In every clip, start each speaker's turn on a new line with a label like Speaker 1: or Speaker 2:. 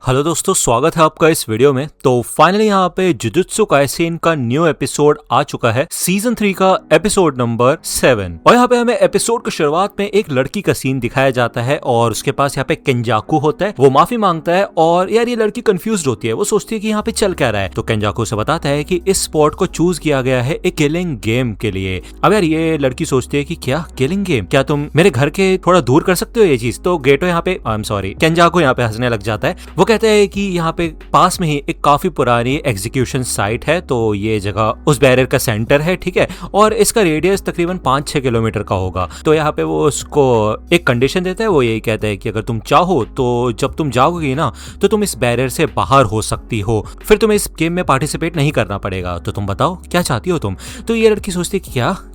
Speaker 1: Hello दोस्तों, स्वागत है आपका इस वीडियो में। तो फाइनली यहाँ पे जुजुत्सु काइसेन का न्यू एपिसोड आ चुका है, सीजन 3 का एपिसोड नंबर 7। और यहाँ पे हमें एपिसोड की शुरुआत में एक लड़की का सीन दिखाया जाता है और उसके पास यहाँ पे केंजाकू होता है। वो माफी मांगता है और यार ये लड़की कंफ्यूज होती है। वो सोचती है कि यहाँ पे चल क्या रहा है। तो केंजाकू से बताता है कि इस स्पॉट को चूज किया गया है एक किलिंग गेम के लिए। अब यार ये लड़की सोचती है कि क्या किलिंग गेम, क्या तुम मेरे घर के थोड़ा दूर कर सकते हो ये चीज। तो गेटो यहाँ पे केंजाकू यहाँ पे हंसने लग जाता है। वो कहते हैं कि यहाँ पे पास में ही एक काफी पुरानी एग्जीक्यूशन साइट है, तो ये जगह उस बैरियर का सेंटर है, ठीक है, और इसका रेडियस तकरीबन 5-6 किलोमीटर का होगा। तो यहाँ पे वो उसको एक कंडीशन देता है। वो यही कहता है कि अगर तुम चाहो तो जब तुम जाओगी ना तो तुम इस बैरियर से बाहर हो सकती हो, फिर तुम्हें इस गेम में पार्टिसिपेट नहीं करना पड़ेगा। तो तुम बताओ क्या चाहती हो तुम। तो ये लड़की सोचती है कि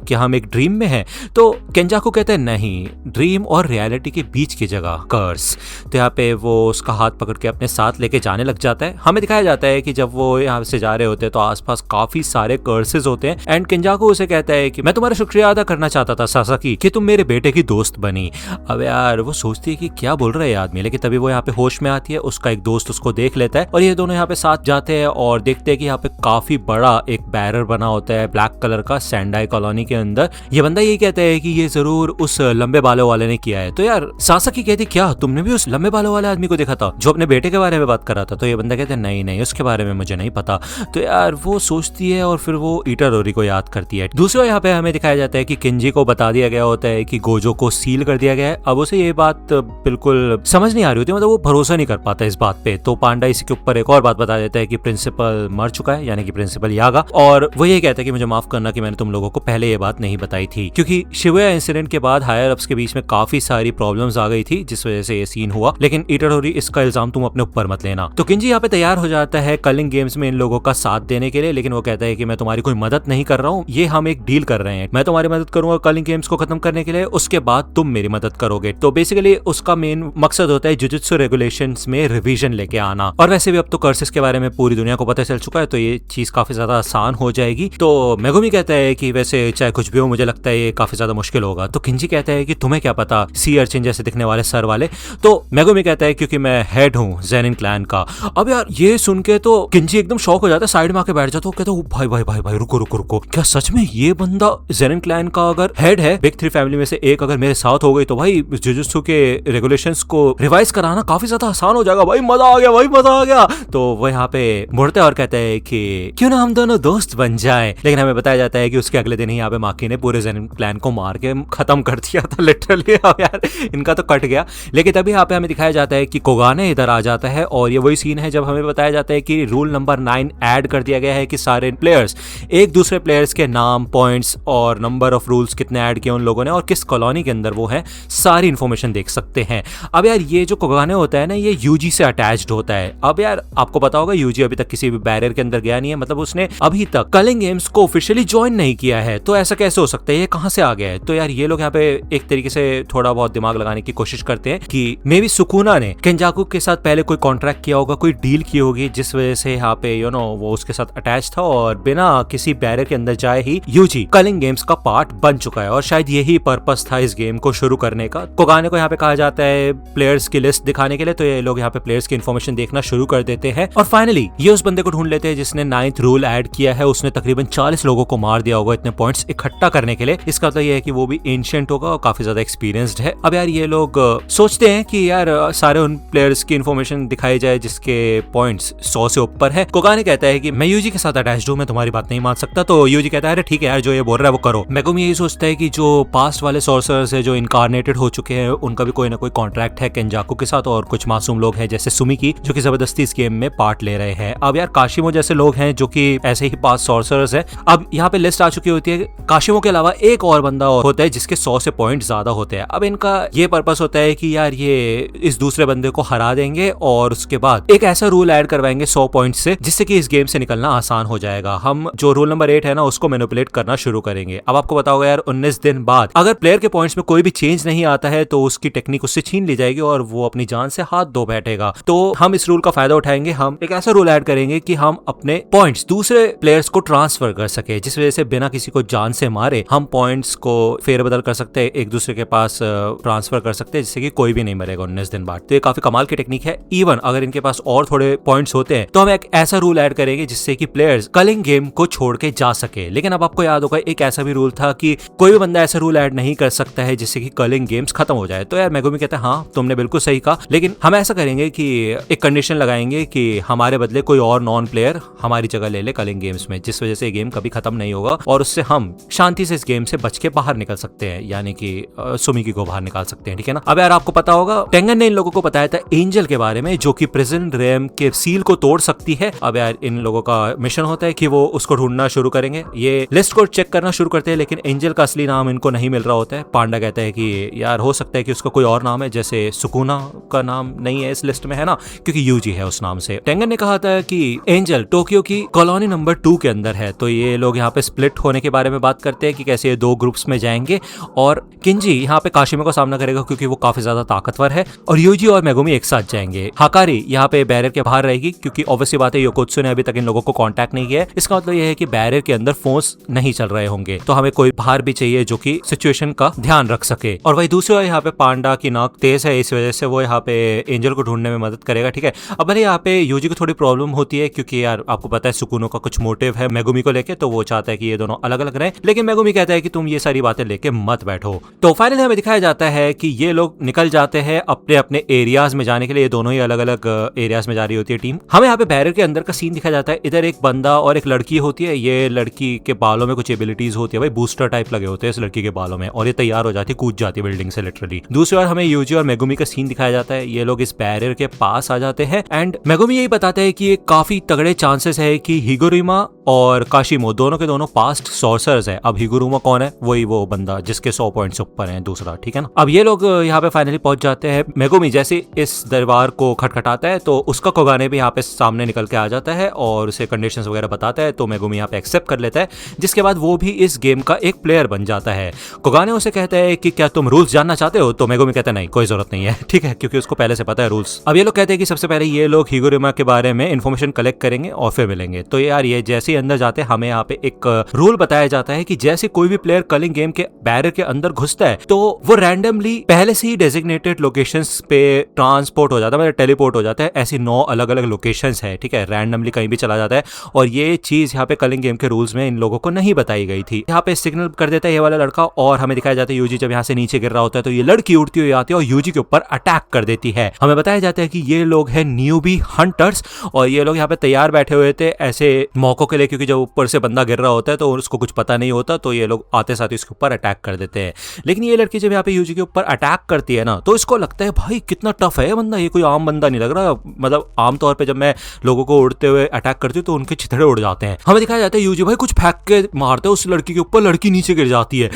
Speaker 1: क्या हम एक ड्रीम में हैं। तो केंजाकू कहते हैं नहीं, ड्रीम और रियलिटी के बीच की जगह कर्स। तो यहाँ पे वो उसका हाथ पकड़ के अपने साथ लेके जाने लग जाता है। हमें दिखाया जाता है कि जब वो यहाँ से जा रहे होते हैं तो आसपास काफी सारे कर्सेस होते हैं एंड केंजाकू उसे कहता है कि मैं तुम्हारा शुक्रिया अदा करना चाहता था सासाकी कि तुम मेरे बेटे की दोस्त बनी। अब यार वो सोचती है कि क्या बोल रहा है आदमी, लेकिन तभी वो यहाँ पे होश में आती है। उसका एक दोस्त उसको देख लेता है और ये दोनों यहाँ पे साथ जाते हैं और देखते हैं कि यहाँ पे काफी बड़ा एक बैरियर बना होता है ब्लैक कलर का सेंडाई कॉलोनी के अंदर। ये बंदा यही कहता है कि ये जरूर उस लंबे बालों वाले ने किया है। तो यार सासाकी कहती क्या तुमने भी उस लंबे बालों वाले आदमी को देखा था जो अपने बेटे के बारे में बात कर रहा था। तो ये बंदा कहता है नहीं उसके बारे में मुझे नहीं पता। तो यार वो सोचती है और फिर वो इटाडोरी को याद करती है। दूसरा यहाँ पे हमें दिखाया जाता है कि किंजी को बता दिया गया होता है कि गोजो को सील कर दिया गया है। अब उसे ये बात बिल्कुल समझ नहीं आ रही होती, मतलब वो भरोसा नहीं कर पाता इस बात पे। तो पांडा इसी के ऊपर एक और बात बता देता है कि प्रिंसिपल मर चुका है, यानी कि प्रिंसिपल यागा। और वो ये कहता है कि मुझे माफ करना कि मैंने तुम लोगों को पहले ये बात नहीं बताई थी, क्योंकि शिबुया इंसिडेंट के बाद हायर अप्स के बीच में काफी सारी प्रॉब्लम्स आ गई थी जिस वजह से ये सीन हुआ। लेकिन इटाडोरी इसका इल्जाम तुम अपने ऊपर मत लेना। तो किंजी यहाँ पे तैयार हो जाता है कलिंग गेम्स में इन लोगों का साथ देने के लिए, लेकिन वो कहता है कि मैं तुम्हारी कोई मदद नहीं कर रहा हूँ, ये हम एक डील कर रहे हैं। मैं तुम्हारी मदद करूंगा कलिंग गेम्स को खत्म करने के लिए, उसके बाद तुम मेरी मदद करोगे। तो बेसिकली उसका मेन मकसद होता है जुजुत्सु रेगुलेशंस में रिवीजन लेके आना। और वैसे भी अब तो कर्सेस के बारे में पूरी दुनिया को पता चल चुका है, तो ये चीज काफी ज्यादा आसान हो जाएगी। तो मेगुमी कहता है कि वैसे चाहे कुछ भी हो मुझे लगता है ये काफी ज्यादा मुश्किल होगा। तो किंजी कहता है कि तुम्हें क्या पता, सी अर्चिन जैसे दिखने वाले सर वाले। तो मेगुमी कहता है क्योंकि मैं हेड हूँ ज़ेनिन क्लैन का। अब यार ये सुन के तो किंजी एकदम शॉक हो जाता है, साइड में आके बैठ जाता है। कहता है भाई भाई भाई भाई रुको, क्या सच में ये बंदा ज़ेनिन क्लैन का अगर हेड है, बिग 3 फैमिली में से एक अगर मेरे साथ हो गई तो भाई जुजुत्सु के रेगुलेशंस को रिवाइज कराना काफी ज्यादा आसान हो जाएगा। भाई मजा आ गया। तो वो यहाँ पे मुड़ते और कहते हैं कि क्यों ना हम दोनों दोस्त बन जाएं। लेकिन हमें बताया जाता है कि उसके अगले दिन ही यहाँ पे माकी ने पूरे ज़ेनिन क्लैन को मार के खत्म कर दिया था लिटरली। अब यार इनका तो कट गया। लेकिन तभी यहाँ पे हमें दिखाया जाता है कि कोगाने इधर आ जाता है और ये वही सीन है जब हमें बताया जाता है कि रूल नंबर 9 ऐड कर दिया गया है कि सारे प्लेयर्स एक दूसरे प्लेयर्स के नाम, पॉइंट्स और नंबर ऑफ रूल्स कितने ऐड किए उन लोगों ने और किस कॉलोनी के अंदर वो है, सारी इंफॉर्मेशन देख सकते हैं। अब यार ये जो कोगाने होता है ना, ये यूजी से अटैच्ड होता है। अब यार आपको पता होगा यूजी अभी तक किसी भी बैरियर के अंदर गया नहीं है, मतलब उसने अभी तक कलिंग गेम्स को ऑफिशियली ज्वाइन नहीं किया है। तो ऐसा कैसे हो सकता है, ये कहां से आ गया है। तो यार ये लोग यहाँ पे एक तरीके से थोड़ा बहुत दिमाग लगाने की कोशिश करते हैं कि मे बी सुकुना ने केंजाकू के साथ पहले कोई कॉन्ट्रैक्ट किया होगा, कोई डील की होगी जिस वजह से यहाँ पे वो उसके साथ अटैच था और बिना किसी बैरियर के अंदर जाए ही यूजी कलिंग गेम्स का पार्ट बन चुका है। और शायद यही पर्पस था इस गेम को शुरू करने का। कोगाने को यहाँ पे कहा जाता है प्लेयर्स की लिस्ट दिखाने के लिए, तो ये लोग यहाँ पे प्लेयर्स की इन्फॉर्मेशन देखना शुरू कर देते हैं और फाइनली ये उस बंदे को ढूंढ लेते हैं जिसने 9th रूल ऐड किया है। उसने तकरीबन 40 लोगों को मार दिया होगा इतने पॉइंट्स इकट्ठा करने के लिए। इसका मतलब ये है कि वो भी एंशिएंट होगा और काफी ज्यादा एक्सपीरियंस्ड है। अब यार ये लोग सोचते हैं कि यार सारे उन प्लेयर्स की इन्फॉर्मेशन दिखाई जाए जिसके पॉइंट्स 100 से ऊपर है। कोगाने कहता है कि मैं यूजी के साथ अटैच्ड हूं, मैं तुम्हारी बात नहीं मान सकता। तो यूजी कहता है अरे ठीक है यार, जो ये बोल रहा है वो करो। मेगुमी यही सोचता है कि जो पास्ट वाले सॉर्सरर्स है जो इनकारनेटेड हो चुके हैं उनका भी कोई ना कोई कॉन्ट्रैक्ट है केंजाकू के साथ, और कुछ मासूम लोग हैं जैसे सुमिकी जो कि जबरदस्ती इस गेम में पार्ट ले रहे हैं। अब यार काशिमो जैसे लोग हैं जो कि ऐसे ही पास्ट सॉर्सरर्स है। अब यहाँ पे लिस्ट आ चुकी होती है। काशिमो के अलावा एक और बंदा होता है जिसके 100 से पॉइंट ज्यादा होते हैं। अब इनका ये पर्पस होता है कि यार ये इस दूसरे बंदे को हरा देंगे और उसके बाद एक ऐसा रूल ऐड करवाएंगे 100 पॉइंट से जिससे कि इस गेम से निकलना आसान हो जाएगा। हम जो रूल नंबर 8 है ना उसको मैनिपुलेट करना शुरू करेंगे। अब आपको बताओगे यार 19 दिन बाद अगर प्लेयर के पॉइंट्स में कोई भी चेंज नहीं आता है तो उसकी टेक्निक उससे छीन ली जाएगी और वो अपनी जान से हाथ धो बैठेगा। तो हम इस रूल का फायदा उठाएंगे। हम एक ऐसा रूल ऐड करेंगे कि हम अपने पॉइंट्स दूसरे प्लेयर्स को ट्रांसफर कर सके, जिस वजह से बिना किसी को जान से मारे हम पॉइंट्स को फेरबदल कर सकते हैं, एक दूसरे के पास ट्रांसफर कर सकते हैं, जिससे कि कोई भी नहीं मरेगा 19 दिन बाद। तो ये काफी कमाल की टेक्निक है। इवन अगर इनके पास और थोड़े पॉइंट्स होते हैं तो हम एक ऐसा रूल ऐड करेंगे जिससे कि प्लेयर्स कलिंग गेम को छोड़ के जा सके। लेकिन अब आपको याद होगा एक ऐसा भी रूल था कि कोई भी बंदा ऐसा रूल ऐड नहीं कर सकता है जिससे कि कलिंग गेम्स खत्म हो जाए। तो यार मेगुमी कहता है हाँ तुमने बिल्कुल सही कहा, लेकिन हम ऐसा करेंगे कि एक कंडीशन लगाएंगे कि हमारे बदले कोई और नॉन प्लेयर हमारी जगह ले ले कलिंग गेम्स में, जिस वजह से ये गेम कभी खत्म नहीं होगा और उससे हम शांति से इस गेम से बच के बाहर निकल सकते हैं, यानी कि सुमिकी को बाहर निकाल सकते हैं, ठीक है ना। अब यार आपको पता होगा टेंगन ने इन लोगों को बताया था एंजल के बारे में जो कि प्रिजन रैम के सील को तोड़ सकती है। अब यार इन लोगों का मिशन होता है कि वो उसको ढूंढना शुरू करेंगे, ये लिस्ट को चेक करना शुरू करते हैं, लेकिन एंजल का असली नाम इनको नहीं मिल रहा होता है। पांडा कहता है कि यार हो सकता है कि उसका कोई और नाम है, जैसे सुकुना का नाम नहीं है इस लिस्ट में, है ना, क्योंकि यूजी है उस नाम से। टेंगन ने कहा था कि एंजल टोक्यो की कॉलोनी नंबर 2 के अंदर है। तो ये लोग यहाँ पे स्प्लिट होने के बारे में बात करते हैं कि कैसे ये 2 ग्रुप्स में जाएंगे और किंजी यहाँ पे काशिमा का सामना करेगा क्योंकि वो काफी ज्यादा ताकतवर है और यूजी और मेगुमी एक साथ जाएंगे। हाकारी यहाँ पे बैरियर के बाहर रहेगी क्योंकि ऑब्वियसली बात है योकोत्सु ने अभी तक इन लोगों को कांटेक्ट नहीं किया है। इसका मतलब ये है कि बैरियर के अंदर फोन्स नहीं चल रहे होंगे, तो हमें कोई बाहर भी चाहिए जो कि सिचुएशन का ध्यान रख सके। और वही दूसरी ओर यहाँ पे पांडा की नाक तेज है, इस वजह से वो यहाँ पे एंजल को ढूंढने में मदद करेगा, ठीक है। अब भले यहाँ पे यूजी को थोड़ी प्रॉब्लम होती है क्योंकि यार आपको पता है सुकुनो का कुछ मोटिव है मेगुमी को लेके, तो वो चाहता है कि ये दोनों अलग अलग रहें, लेकिन मेगुमी कहता है कि तुम ये सारी बातें लेके मत बैठो। तो फाइनली हमें दिखाया जाता है कि ये लोग निकल जाते हैं अपने अपने एरियाज में जाने के लिए। ये दोनों ही अलग अलग एरियाज में जा रही होती है टीम। हमें यहाँ पे बैरियर के अंदर का सीन दिखाया जाता है। इधर एक बंदा और एक लड़की होती है, ये लड़की के बालों में कुछ एबिलिटीज होती है, भाई बूस्टर टाइप लगे होते हैं इस लड़की के बालों में, और ये तैयार हो जाती है, कूद जाती है बिल्डिंग से लिटरली। दूसरी ओर हमें यूजी और मेगुमी का सीन दिखाया जाता है। ये लोग इस बैरियर के पास आ जाते हैं एंड मेगुमी यही बताते हैं कि ये काफी तगड़े चांसेस है कि हिगुरिमा और काशिमो दोनों के दोनों पास्ट सॉर्सर्स है। अब हिगुरुमा कौन है? वही वो बंदा जिसके 100 पॉइंट्स ऊपर है, दूसरा, ठीक है ना। अब ये लोग यहाँ पे फाइनली पहुंच जाते हैं। मेगुमी जैसे इस दरबार को खटखटाता है तो उसका कोगाने भी यहाँ पे सामने निकल के आ जाता है और उसे कंडीशंस वगैरह बताता है, तो मेगुमी यहाँ पे एक्सेप्ट कर लेता है, जिसके बाद वो भी इस गेम का एक प्लेयर बन जाता है। कोगाने उसे कहता है कि क्या तुम रूल्स जानना चाहते हो? तो मेगुमी कहता है नहीं, कोई जरूरत नहीं है, ठीक है, क्योंकि उसको पहले से पता है रूल्स। अब ये लोग कहते हैं कि सबसे पहले ये लोग हिगुरिमा के बारे में इन्फॉर्मेशन कलेक्ट करेंगे और फिर मिलेंगे। तो यार ये जैसे ही अंदर जाते हैं हमें यहाँ पे एक रूल बताया जाता है कि जैसे कोई भी प्लेयर कलिंग गेम के बैरियर के अंदर घुसता है तो वो रैंडमली पहले से ही डेजिग्नेटेड लोकेशंस पे ट्रांसपोर्ट हो जाता है, मतलब टेलीपोर्ट हो जाता है। ऐसी 9 अलग अलग लोकेशंस है, ठीक है, रैंडमली कहीं भी चला जाता है। और ये चीज यहाँ पे कलिंग गेम के रूल्स में इन लोगों को नहीं बताई गई थी। यहाँ पे सिग्नल कर देता है ये वाला लड़का और हमें दिखाया जाता है यूजी जब यहाँ से नीचे गिर रहा होता है तो ये लड़की उड़ती हुई आती है और यूजी के ऊपर अटैक कर देती है। हमें बताया जाता है कि ये लोग हैं न्यूबी हंटर्स और ये लोग यहाँ पे तैयार बैठे हुए थे ऐसे मौकों के लिए, क्योंकि जब ऊपर से बंदा गिर रहा होता है तो उसको कुछ पता नहीं होता, तो ये लोग आते साथ इसके ऊपर अटैक कर देते हैं। लेकिन ये लड़की जब यहाँ पे यूजी के ऊपर अटैक करती है ना तो इसको लगता है भाई कितना टफ है ये बंदा, ये कोई आम बंदा नहीं लग रहा। मतलब आमतौर पर जब मैं लोगों को उड़ते हुए अटैक करती हूँ तो उनके चिथड़े उड़ जाते हैं। हमें दिखाया जाता है यूजी भाई कुछ फेंक के मारते हैं उस लड़की के ऊपर, लड़की नीचे गिर जाती है।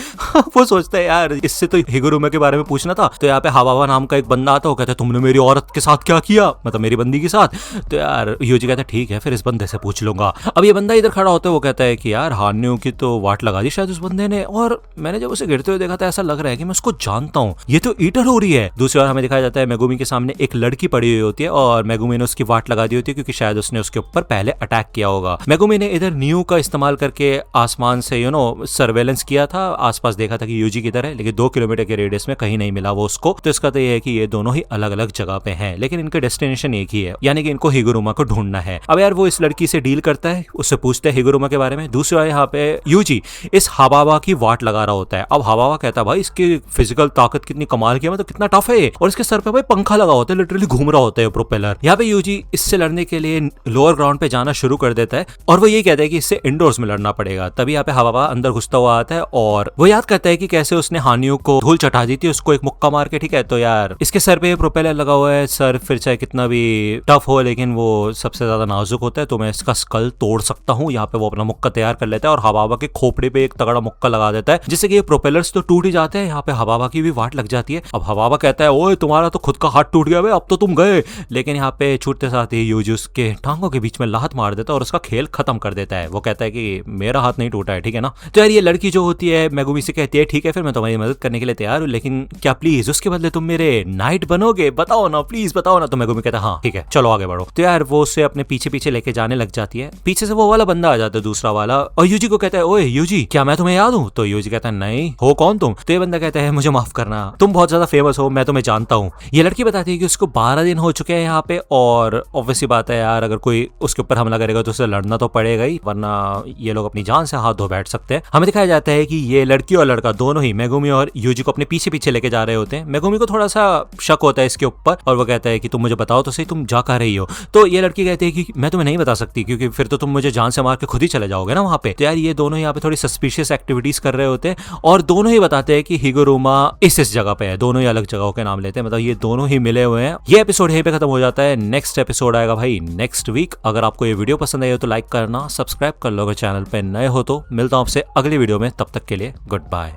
Speaker 1: वो सोचता है यार इससे तो हिगुरुमा के बारे में पूछना था। तो यहाँ पे हवावा नाम का एक बंदा आता है, वो कहता है तुमने मेरी औरत के साथ क्या किया, मतलब मेरी बंदी के साथ। तो यार यूजी कहता है ठीक है फिर इस बंदे से पूछ लूंगा। अब ये बंदा इधर खड़ा होता है, वो कहता है कि यार हान्यू की तो वाट लगा दी शायद उस बंदे ने, और मैंने जब उसे गिरते हुए देखा था ऐसा लग रहा है कि मैं उसको जानता हूँ, ये तो ईटर हो रही है। दूसरी ओर हमें दिखाया जाता है मेगुमी के सामने एक लड़की पड़ी हुई होती है और मेगुमी ने उसकी वाट लगा दी होती है क्योंकि शायद उसने उसके ऊपर पहले अटैक किया होगा। मेगुमी ने इधर न्यू का इस्तेमाल करके आसमान से सर्वेलेंस किया था, आसपास देखा था कि यूजी किधर है, लेकिन 2 किलोमीटर के रेडियस में कहीं नहीं मिला वो उसको। तो इसका तो ये है कि ये दोनों ही अलग अलग जगह पे हैं, लेकिन इनके डेस्टिनेशन एक ही है, यानी कि इनको हिगुरुमा को ढूंढना है। अब यार वो इस लड़की से डील करता है, उससे पूछता है हिगुरुमा के बारे में। दूसरा यहाँ पे यूजी इस हवावा की वाट लगा रहा होता है। अब हवावा कहता है भाई इसकी फिजिकल ताकत कितनी कमाल की है, मतलब कितना टफ है, और इसके सर पे भाई पंखा लगा होता है, लिटरली घूम रहा होता है प्रोपेलर। यहाँ पे यूजी इससे लड़ने के लिए लोअर ग्राउंड पे जाना शुरू कर देता है और वो ये कहता है कि इससे इंडोर्स में लड़ना पड़ेगा। तभी यहाँ पे हवावा अंदर घुसता हुआ आता है और वो याद करता है कि कैसे उसने हानियों को धूल चटा दी थी उसको एक मुक्का मार के, ठीक है। तो यार इसके सर पे प्रोपेलर लगा हुआ है, सर फिर चाहे कितना भी टफ हो लेकिन वो सबसे ज्यादा नाजुक होता है, तो मैं इसका स्कल तोड़ सकता हूँ। यहाँ पे वो अपना मुक्का तैयार कर लेता है और हवावा के खोपड़े पे एक तगड़ा मुक्का लगा देता है, जिससे कि ये प्रोपेलर्स तो टूट ही जाते हैं। यहाँ पे हवावा की भी वाट लग जाती है। अब हवावा कहता है ओए तुम्हारा तो खुद का हाथ टूट गया, अब तो तुम गए। लेकिन यहाँ पे छूटते साथ ही यूजी उसके टांगों के बीच में लात मार देता है और उसका खेल खत्म कर देता है। वो कहता है कि मेरा हाथ नहीं टूटा है, ठीक है ना। तो यार ये लड़की जो होती है मेगुमी से कहती है ठीक है फिर मैं तुम्हारी मदद करने के लिए तैयार हूँ, लेकिन क्या प्लीज उसके बदले तुम मेरे नाइट बनोगे, बताओ ना प्लीज बताओ ना। तो मेगुमी कहता है हाँ ठीक है चलो आगे बढ़ो। तो यार वो उसे अपने पीछे पीछे लेके जाने लग जाती है। पीछे से वो वाला बंदा आ जाता है, दूसरा वाला, और यूजी को कहता है ओए यूजी क्या मैं तुम्हें याद हूँ? तो यूजी कहता है नहीं, हो कौन तुम? तो ये बंदा कहता है मुझे माफ करना, तुम बहुत ज्यादा फेमस हो, मैं तुम्हें जानता हूँ। ये लड़की बताती है कि उसको 12 दिन हो चुके हैं यहाँ पे, और ऑब्वियसली बात है यार, अगर कोई उसके ऊपर हमला करेगा तो उसे लड़ना तो पड़ेगा ही, वरना ये लोग अपनी जान से हाथ धो बैठ सकते हैं। हमें दिखाया जाता है कि ये लड़की और लड़का दोनों ही मेगुमी और यूजी को अपने पीछे पीछे लेके जा रहे होते हैं। मेगुमी को थोड़ा सा शक होता है इसके ऊपर, और वो कहता है कि तुम मुझे बताओ तो सही, तुम जा कहाँ रही हो। तो ये लड़की कहती है कि मैं तुम्हें नहीं बता सकती, क्योंकि फिर तो तुम मुझे जान से मार के खुद ही चले जाओगे ना वहाँ पे। तो यार ये दोनों यहाँ पे थोड़ी सस्पिशियस एक्टिविटीज कर रहे होते हैं, और दोनों ही बताते हैं कि हिगुरुमा इस जगह पे है। दोनों ही अलग जगहों के नाम लेते हैं, मतलब ये दोनों ही मिले हुए हैं। ये एपिसोड यहीं पे खत्म हो जाता है। नेक्स्ट एपिसोड आएगा भाई नेक्स्ट वीक। अगर आपको ये वीडियो पसंद आई हो तो लाइक करना, सब्सक्राइब कर लो अगर चैनल पे नए हो तो। मिलता हूं आपसे अगली वीडियो में, तब तक के लिए गुड बाय।